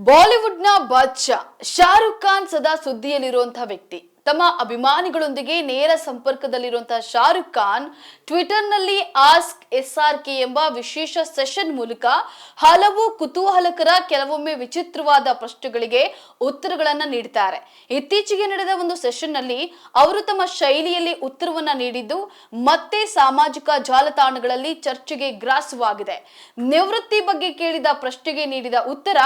ಬಾಲಿವುಡ್ನ ಬಾದ್ಶಾ ಶಾರುಖ್ ಖಾನ್ ಸದಾ ಸುದ್ದಿಯಲ್ಲಿರುವಂತಹ ವ್ಯಕ್ತಿ. ತಮ್ಮ ಅಭಿಮಾನಿಗಳೊಂದಿಗೆ ನೇರ ಸಂಪರ್ಕದಲ್ಲಿರುವಂತಹ ಶಾರುಖ್ ಖಾನ್ ಟ್ವಿಟರ್ನಲ್ಲಿ ಆಸ್ಕ್ SRK ಎಂಬ ವಿಶೇಷ ಸೆಷನ್ ಮೂಲಕ ಹಲವು ಕುತೂಹಲಕರ ಕೆಲವೊಮ್ಮೆ ವಿಚಿತ್ರವಾದ ಪ್ರಶ್ನೆಗಳಿಗೆ ಉತ್ತರಗಳನ್ನ ನೀಡುತ್ತಾರೆ. ಇತ್ತೀಚೆಗೆ ನಡೆದ ಒಂದು ಸೆಷನ್ನಲ್ಲಿ ಅವರು ತಮ್ಮ ಶೈಲಿಯಲ್ಲಿ ಉತ್ತರವನ್ನ ನೀಡಿದ್ದು ಮತ್ತೆ ಸಾಮಾಜಿಕ ಜಾಲತಾಣಗಳಲ್ಲಿ ಚರ್ಚೆಗೆ ಗ್ರಾಸವಾಗಿದೆ. ನಿವೃತ್ತಿ ಬಗ್ಗೆ ಕೇಳಿದ ಪ್ರಶ್ನೆಗೆ ನೀಡಿದ ಉತ್ತರ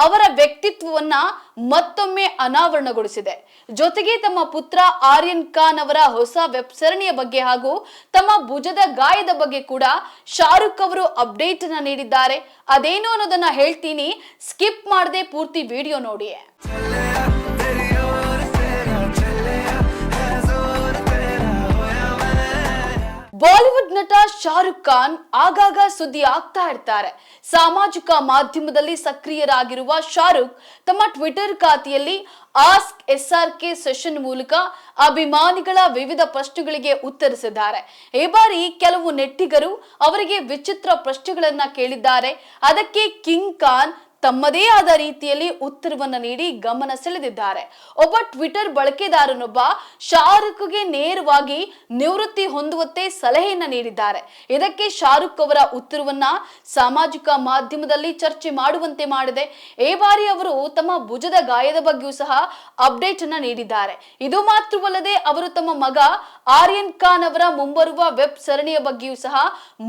ಅವರ ವ್ಯಕ್ತಿತ್ವವನ್ನ ಮತ್ತೊಮ್ಮೆ ಅನಾವರಣಗೊಳಿಸಿದೆ. ಜೊತೆಗೆ ತಮ್ಮ ಪುತ್ರ ಆರ್ಯನ್ ಖಾನ್ ಅವರ ಹೊಸ ವೆಬ್ ಸರಣಿಯ ಬಗ್ಗೆ ಹಾಗೂ ತಮ್ಮ ಭುಜದ ಗಾಯದ ಬಗ್ಗೆ ಕೂಡ ಶಾರುಖ್ ಅವರು ಅಪ್ಡೇಟ್ ಅನ್ನ ನೀಡಿದ್ದಾರೆ. ಅದೇನು ಅನ್ನೋದನ್ನ ಹೇಳ್ತೀನಿ, ಸ್ಕಿಪ್ ಮಾಡದೆ ಪೂರ್ತಿ ವಿಡಿಯೋ ನೋಡಿ. ಬಾಲಿವುಡ್ ನಟ ಶಾರುಖ್ ಖಾನ್ ಆಗಾಗ ಸುದ್ದಿ ಆಗ್ತಾ ಇರ್ತಾರೆ. ಸಾಮಾಜಿಕ ಮಾಧ್ಯಮದಲ್ಲಿ ಸಕ್ರಿಯರಾಗಿರುವ ಶಾರುಖ್ ತಮ್ಮ ಟ್ವಿಟರ್ ಖಾತೆಯಲ್ಲಿ ಆಸ್ಕ್ SRK ಸೆಷನ್ ಮೂಲಕ ಅಭಿಮಾನಿಗಳ ವಿವಿಧ ಪ್ರಶ್ನೆಗಳಿಗೆ ಉತ್ತರಿಸಿದ್ದಾರೆ. ಈ ಬಾರಿ ಕೆಲವು ನೆಟ್ಟಿಗರು ಅವರಿಗೆ ವಿಚಿತ್ರ ಪ್ರಶ್ನೆಗಳನ್ನ ಕೇಳಿದ್ದಾರೆ. ಅದಕ್ಕೆ ಕಿಂಗ್ ಖಾನ್ ತಮ್ಮದೇ ಆದ ರೀತಿಯಲ್ಲಿ ಉತ್ತರವನ್ನ ನೀಡಿ ಗಮನ ಸೆಳೆದಿದ್ದಾರೆ. ಒಬ್ಬ ಟ್ವಿಟರ್ ಬಳಕೆದಾರನೊಬ್ಬ ಶಾರುಖ್ಗೆ ನೇರವಾಗಿ ನಿವೃತ್ತಿ ಹೊಂದುವಂತೆ ಸಲಹೆಯನ್ನ ನೀಡಿದ್ದಾರೆ. ಇದಕ್ಕೆ ಶಾರುಖ್ ಅವರ ಉತ್ತರವನ್ನ ಸಾಮಾಜಿಕ ಮಾಧ್ಯಮದಲ್ಲಿ ಚರ್ಚೆ ಮಾಡುವಂತೆ ಮಾಡಿದೆ. ಈ ಬಾರಿ ಅವರು ತಮ್ಮ ಭುಜದ ಗಾಯದ ಬಗ್ಗೆಯೂ ಸಹ ಅಪ್ಡೇಟ್ ಅನ್ನ ನೀಡಿದ್ದಾರೆ. ಇದು ಮಾತ್ರವಲ್ಲದೆ ಅವರು ತಮ್ಮ ಮಗ ಆರ್ಯನ್ ಖಾನ್ ಅವರ ಮುಂಬರುವ ವೆಬ್ ಸರಣಿಯ ಬಗ್ಗೆಯೂ ಸಹ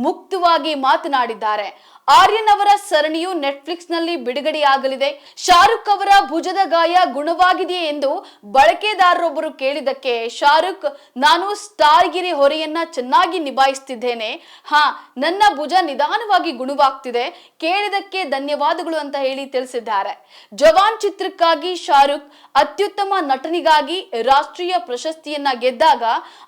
ಮುಕ್ತವಾಗಿ ಮಾತನಾಡಿದ್ದಾರೆ. ಆರ್ಯನ್ ಅವರ ಸರಣಿಯು ನೆಟ್ಫ್ಲಿಕ್ಸ್ ನಲ್ಲಿ ಬಿಡುಗಡೆಯಾಗಲಿದೆ. ಶಾರುಖ್ ಅವರ ಭುಜದ ಗಾಯ ಗುಣವಾಗಿದೆಯೇ ಎಂದು ಬಳಕೆದಾರರೊಬ್ಬರು ಕೇಳಿದಕ್ಕೆ ಶಾರುಖ್, ನಾನು ಸ್ಟಾರ್ಗಿರಿ ಹೊರೆಯನ್ನ ಚೆನ್ನಾಗಿ ನಿಭಾಯಿಸುತ್ತಿದ್ದೇನೆ. ನನ್ನ ಭುಜ ನಿಧಾನವಾಗಿ ಗುಣವಾಗ್ತಿದೆ. ಕೇಳಿದಕ್ಕೆ ಧನ್ಯವಾದಗಳು ಅಂತ ಹೇಳಿ ತಿಳಿಸಿದ್ದಾರೆ. ಜವಾನ್ ಚಿತ್ರಕ್ಕಾಗಿ ಶಾರುಖ್ ಅತ್ಯುತ್ತಮ ನಟನಿಗಾಗಿ ರಾಷ್ಟ್ರೀಯ ಪ್ರಶಸ್ತಿಯನ್ನ ಗೆದ್ದಾಗ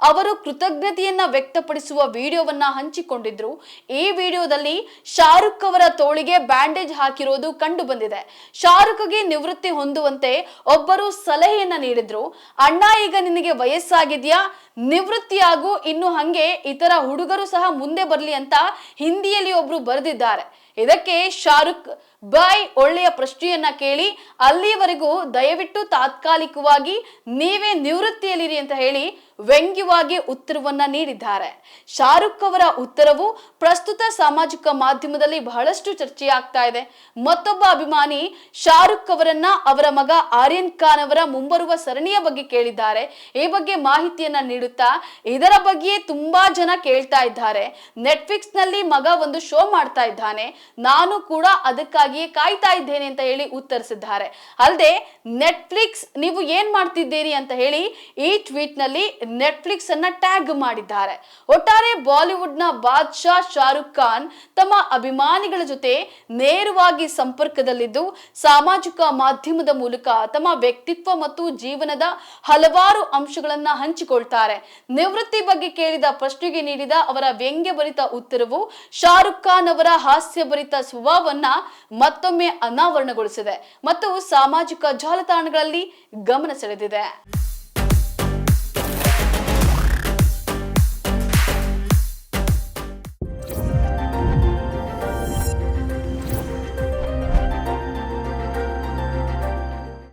ಅವರು ಕೃತಜ್ಞತೆಯನ್ನ ವ್ಯಕ್ತಪಡಿಸುವ ವಿಡಿಯೋವನ್ನ ಹಂಚಿಕೊಂಡಿದ್ರು. ಈ ವಿಡಿಯೋದಲ್ಲಿ ಶಾರುಖ್ ಅವರ ತೋಳಿಗೆ ಬ್ಯಾಂಡೇಜ್ ಹಾಕಿರೋದು ಕಂಡು ಬಂದಿದೆ. ಶಾರುಖ್ಗೆ ನಿವೃತ್ತಿ ಹೊಂದುವಂತೆ ಒಬ್ಬರು ಸಲಹೆಯನ್ನ ನೀಡಿದ್ರು. ಅಣ್ಣ, ಈಗ ನಿನಗೆ ವಯಸ್ಸಾಗಿದ್ಯಾ, ನಿವೃತ್ತಿಯಾಗು, ಇನ್ನು ಹಂಗೆ ಇತರ ಹುಡುಗರು ಸಹ ಮುಂದೆ ಬರ್ಲಿ ಅಂತ ಹಿಂದಿಯಲ್ಲಿ ಒಬ್ರು ಬರೆದಿದ್ದಾರೆ. ಇದಕ್ಕೆ ಶಾರುಖ್, ಬಾಯ್, ಒಳ್ಳೆಯ ಪ್ರಶ್ನೆಯನ್ನ ಕೇಳಿ, ಅಲ್ಲಿಯವರೆಗೂ ದಯವಿಟ್ಟು ತಾತ್ಕಾಲಿಕವಾಗಿ ನೀವೇ ನಿವೃತ್ತಿಯಲ್ಲಿರಿ ಅಂತ ಹೇಳಿ ವ್ಯಂಗ್ಯವಾಗಿ ಉತ್ತರವನ್ನ ನೀಡಿದ್ದಾರೆ. ಶಾರುಖ್ ಅವರ ಉತ್ತರವು ಪ್ರಸ್ತುತ ಸಾಮಾಜಿಕ ಮಾಧ್ಯಮದಲ್ಲಿ ಬಹಳಷ್ಟು ಚರ್ಚೆಯಾಗ್ತಾ ಇದೆ. ಮತ್ತೊಬ್ಬ ಅಭಿಮಾನಿ ಶಾರುಖ್ ಅವರನ್ನ ಅವರ ಮಗ ಆರ್ಯನ್ ಖಾನ್ ಅವರ ಮುಂಬರುವ ಸರಣಿಯ ಬಗ್ಗೆ ಕೇಳಿದ್ದಾರೆ. ಈ ಬಗ್ಗೆ ಮಾಹಿತಿಯನ್ನ ನೀಡುತ್ತಾ, ಇದರ ಬಗ್ಗೆ ತುಂಬಾ ಜನ ಕೇಳ್ತಾ ಇದ್ದಾರೆ. ನೆಟ್ಫ್ಲಿಕ್ಸ್ ನಲ್ಲಿ ಮಗ ಒಂದು ಶೋ ಮಾಡ್ತಾ ಇದ್ದಾನೆ, ನಾನು ಕೂಡ ಅದಕ್ಕಾಗಿಯೇ ಕಾಯ್ತಾ ಇದ್ದೇನೆ ಅಂತ ಹೇಳಿ ಉತ್ತರಿಸಿದ್ದಾರೆ. ಅಲ್ಲದೆ ನೆಟ್ಫ್ಲಿಕ್ಸ್, ನೀವು ಏನ್ ಮಾಡ್ತಿದ್ದೀರಿ ಅಂತ ಹೇಳಿ ಈ ಟ್ವೀಟ್ ನಲ್ಲಿ ನೆಟ್ಫ್ಲಿಕ್ಸ್ ಅನ್ನ ಟ್ಯಾಗ್ ಮಾಡಿದ್ದಾರೆ. ಒಟ್ಟಾರೆ ಬಾಲಿವುಡ್ ನ ಬಾದ್ಶಾ ಶಾರುಖ್ ಖಾನ್ ತಮ್ಮ ಅಭಿಮಾನಿಗಳ ಜೊತೆ ನೇರವಾಗಿ ಸಂಪರ್ಕದಲ್ಲಿದ್ದು ಸಾಮಾಜಿಕ ಮಾಧ್ಯಮದ ಮೂಲಕ ತಮ್ಮ ವ್ಯಕ್ತಿತ್ವ ಮತ್ತು ಜೀವನದ ಹಲವಾರು ಅಂಶಗಳನ್ನ ಹಂಚಿಕೊಳ್ತಾರೆ. ನಿವೃತ್ತಿ ಬಗ್ಗೆ ಕೇಳಿದ ಪ್ರಶ್ನೆಗೆ ನೀಡಿದ ಅವರ ವ್ಯಂಗ್ಯಭರಿತ ಉತ್ತರವು ಶಾರುಖ್ ಖಾನ್ ಅವರ ಹಾಸ್ಯಭರಿತ ಸ್ವಭಾವವನ್ನ ಮತ್ತೊಮ್ಮೆ ಅನಾವರಣಗೊಳಿಸಿದೆ ಮತ್ತು ಸಾಮಾಜಿಕ ಜಾಲತಾಣಗಳಲ್ಲಿ ಗಮನ ಸೆಳೆದಿದೆ.